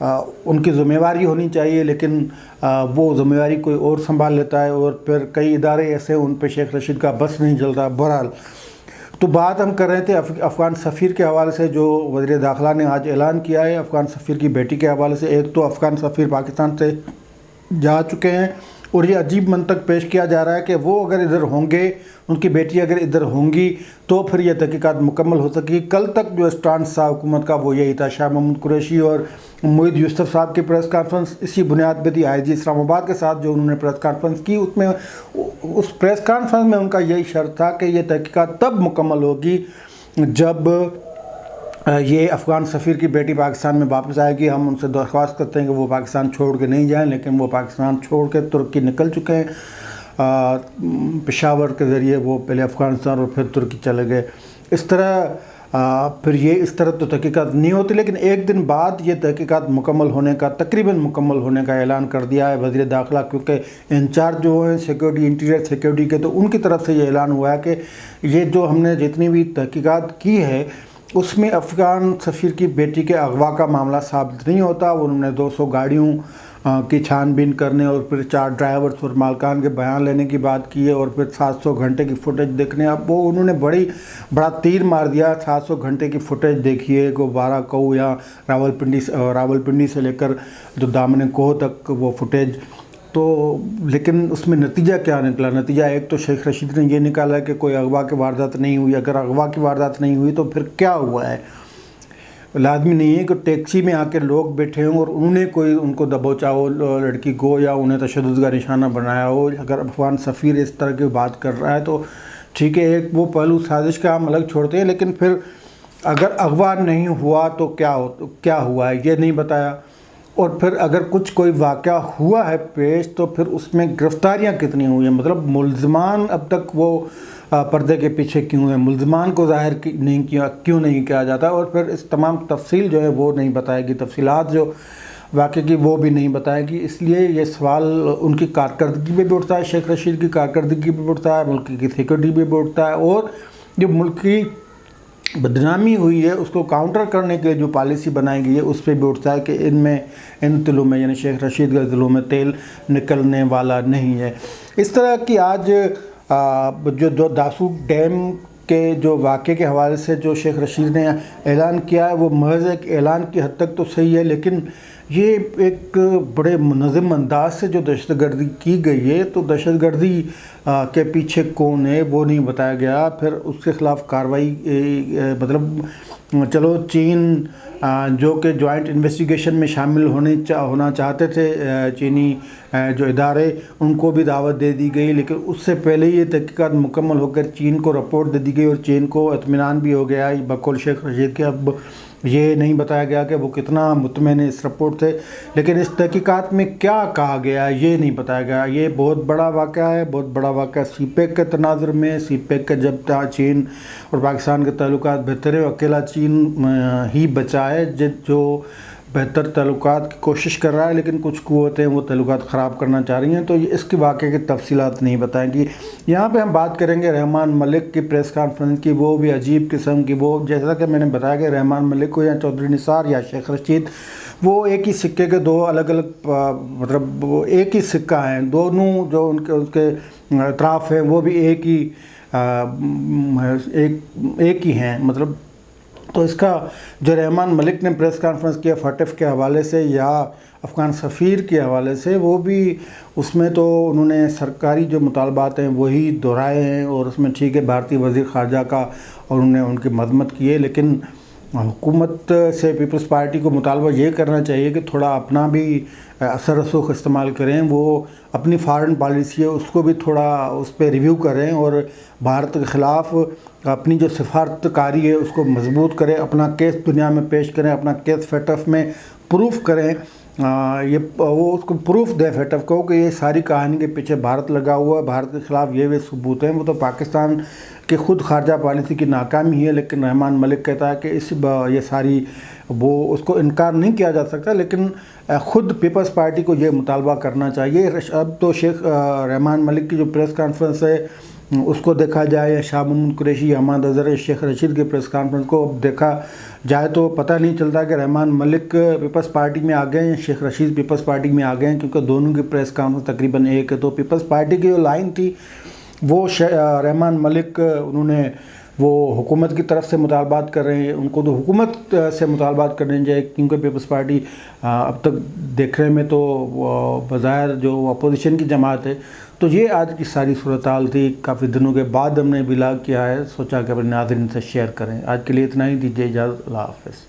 ان کی ذمہ داری ہونی چاہیے، لیکن وہ ذمہ داری کوئی اور سنبھال لیتا ہے، اور پھر کئی ادارے ایسے ان پہ شیخ رشید کا بس نہیں چلتا۔ بہرحال تو بات ہم کر رہے تھے افغان سفیر کے حوالے سے، جو وزیر داخلہ نے آج اعلان کیا ہے افغان سفیر کی بیٹی کے حوالے سے۔ ایک تو افغان سفیر پاکستان سے جا چکے ہیں، اور یہ عجیب منطق پیش کیا جا رہا ہے کہ وہ اگر ادھر ہوں گے، ان کی بیٹی اگر ادھر ہوں گی تو پھر یہ تحقیقات مکمل ہو سکے گی۔ کل تک جو اسٹانس تھا حکومت کا وہ یہی تھا۔ شاہ محمود قریشی اور معید یوسف صاحب کی پریس کانفرنس اسی بنیاد پہ تھی، آئی جی اسلام آباد کے ساتھ جو انہوں نے پریس کانفرنس کی، اس پریس کانفرنس میں ان کا یہی شرط تھا کہ یہ تحقیقات تب مکمل ہوگی جب یہ افغان سفیر کی بیٹی پاکستان میں واپس آئے گی۔ ہم ان سے درخواست کرتے ہیں کہ وہ پاکستان چھوڑ کے نہیں جائیں، لیکن وہ پاکستان چھوڑ کے ترکی نکل چکے ہیں۔ پشاور کے ذریعے وہ پہلے افغانستان اور پھر ترکی چلے گئے۔ اس طرح تو تحقیقات نہیں ہوتی، لیکن ایک دن بعد یہ تحقیقات مکمل ہونے کا، تقریباً مکمل ہونے کا اعلان کر دیا ہے وزیر داخلہ، کیونکہ انچارج جو ہیں سیکیورٹی، انٹیریئر سیکیورٹی کے، تو ان کی طرف سے یہ اعلان ہوا ہے کہ یہ جو ہم نے جتنی بھی تحقیقات کی ہے اس میں افغان سفیر کی بیٹی کے اغوا کا معاملہ ثابت نہیں ہوتا۔ انہوں نے 200 گاڑیوں کی چھان بین کرنے اور پھر 4 ڈرائیورز اور مالکان کے بیان لینے کی بات کی ہے، اور پھر 700 گھنٹے کی فوٹیج دیکھنے۔ اب وہ انہوں نے بڑا تیر مار دیا، 700 گھنٹے کی فوٹیج دیکھیے کو 12 کوہ یا راولپنڈی سے لے کر جو دامن کوہ تک وہ فوٹیج، تو لیکن اس میں نتیجہ کیا نکلا؟ نتیجہ ایک تو شیخ رشید نے یہ نکالا کہ کوئی اغوا کی واردات نہیں ہوئی۔ اگر اغوا کی واردات نہیں ہوئی تو پھر کیا ہوا ہے؟ لازمی نہیں ہے کہ ٹیکسی میں آ کے لوگ بیٹھے ہوں اور انہوں نے کوئی ان کو دبوچا ہو لڑکی کو، یا انہیں تشدد کا نشانہ بنایا ہو۔ اگر افغان سفیر اس طرح کی بات کر رہا ہے تو ٹھیک ہے، ایک وہ پہلو سازش کا ہم الگ چھوڑتے ہیں، لیکن پھر اگر اغوا نہیں ہوا تو کیا ہوا ہے یہ نہیں بتایا، اور پھر اگر کوئی واقعہ ہوا ہے پیش تو پھر اس میں گرفتاریاں کتنی ہوئی ہیں؟ مطلب ملزمان اب تک وہ پردے کے پیچھے کیوں ہیں؟ ملزمان کو ظاہر کیوں نہیں کیا جاتا؟ اور پھر اس تمام تفصیل جو ہے وہ نہیں بتائے گی، تفصیلات جو واقعے کی وہ بھی نہیں بتائے گی۔ اس لیے یہ سوال ان کی کارکردگی پہ بھی اٹھتا ہے، شیخ رشید کی کارکردگی پہ بھی اٹھتا ہے، ملک کی سیکورٹی پہ بھی اٹھتا ہے، اور جو ملک کی بدنامی ہوئی ہے اس کو کاؤنٹر کرنے کے لیے جو پالیسی بنائی گئی ہے اس پہ بھی اٹھتا ہے کہ ان تلوں میں، یعنی شیخ رشید کے دلوں میں تیل نکلنے والا نہیں ہے۔ اس طرح کی آج جو داسو ڈیم کے جو واقعے کے حوالے سے جو شیخ رشید نے اعلان کیا ہے وہ محض ایک اعلان کی حد تک تو صحیح ہے، لیکن یہ ایک بڑے منظم انداز سے جو دہشت گردی کی گئی ہے، تو دہشت گردی کے پیچھے کون ہے وہ نہیں بتایا گیا۔ پھر اس کے خلاف کارروائی، مطلب چلو چین جو کہ جوائنٹ انویسٹیگیشن میں شامل ہونا چاہتے تھے، چینی جو ادارے، ان کو بھی دعوت دے دی گئی، لیکن اس سے پہلے یہ تحقیقات مکمل ہو کر چین کو رپورٹ دے دی گئی، اور چین کو اطمینان بھی ہو گیا بقول شیخ رشید کے۔ اب یہ نہیں بتایا گیا کہ وہ کتنا مطمئن ہے اس رپورٹ سے، لیکن اس تحقیقات میں کیا کہا گیا یہ نہیں بتایا گیا۔ یہ بہت بڑا واقعہ ہے، بہت بڑا واقعہ سی پیک کے تناظر میں۔ سی پیک کے جب چین اور پاکستان کے تعلقات بہتر ہے، اکیلا چین ہی بچا ہے جو بہتر تعلقات کی کوشش کر رہا ہے، لیکن کچھ قوتیں وہ تعلقات خراب کرنا چاہ رہی ہیں، تو اس کے واقعے کی تفصیلات نہیں بتائیں گی۔ یہاں پہ ہم بات کریں گے رحمان ملک کی پریس کانفرنس کی، وہ بھی عجیب قسم کی، وہ جیسا کہ میں نے بتایا کہ رحمان ملک کو یا چودھری نثار یا شیخ رشید، وہ ایک ہی سکے کے دو الگ الگ، مطلب وہ ایک ہی سکہ ہیں، دونوں جو ان کے اطراف ہیں وہ بھی ایک ہی ہیں، مطلب۔ تو اس کا جو رحمان ملک نے پریس کانفرنس کیا فاٹف کے حوالے سے یا افغان سفیر کے حوالے سے، وہ بھی اس میں تو انہوں نے سرکاری جو مطالبات ہیں وہی دہرائے ہیں، اور اس میں ٹھیک ہے بھارتی وزیر خارجہ کا اور انہوں نے ان کی مذمت کی ہے، لیکن حکومت سے پیپلز پارٹی کو مطالبہ یہ کرنا چاہیے کہ تھوڑا اپنا بھی اثر رسوخ استعمال کریں، وہ اپنی فارن پالیسی ہے اس کو بھی تھوڑا اس پہ ریویو کریں، اور بھارت کے خلاف اپنی جو سفارت کاری ہے اس کو مضبوط کریں، اپنا کیس دنیا میں پیش کریں، اپنا کیس فیٹف میں پروف کریں، وہ اس کو پروف دے فیٹف کو کہ یہ ساری کہانی کے پیچھے بھارت لگا ہوا ہے، بھارت کے خلاف یہ ثبوت ہیں۔ وہ تو پاکستان کہ خود خارجہ پالیسی کی ناکامی ہے، لیکن رحمان ملک کہتا ہے کہ یہ ساری وہ اس کو انکار نہیں کیا جا سکتا، لیکن خود پیپلز پارٹی کو یہ مطالبہ کرنا چاہیے۔ اب تو شیخ رحمان ملک کی جو پریس کانفرنس ہے اس کو دیکھا جائے یا شاہ محمود قریشی یا حماد اظہر شیخ رشید کے پریس کانفرنس کو اب دیکھا جائے تو پتہ نہیں چلتا کہ رحمان ملک پیپلز پارٹی میں آ گئے ہیں یا شیخ رشید پیپلز پارٹی میں آ گئے ہیں، کیونکہ دونوں کی پریس کانفرنس تقریباً ایک ہے۔ تو پیپلز پارٹی کی جو لائن تھی وہ رحمان ملک انہوں نے وہ حکومت کی طرف سے مطالبات کر رہے ہیں، ان کو تو حکومت سے مطالبات کرنے چاہیے، کیونکہ پیپلز پارٹی اب تک دیکھنے میں تو بظاہر جو اپوزیشن کی جماعت ہے۔ تو یہ آج کی ساری صورتحال تھی، کافی دنوں کے بعد ہم نے بلاگ کیا ہے، سوچا کہ اپنے ناظرین سے شیئر کریں۔ آج کے لیے اتنا ہی، دیجیے اجازت، اللہ حافظ۔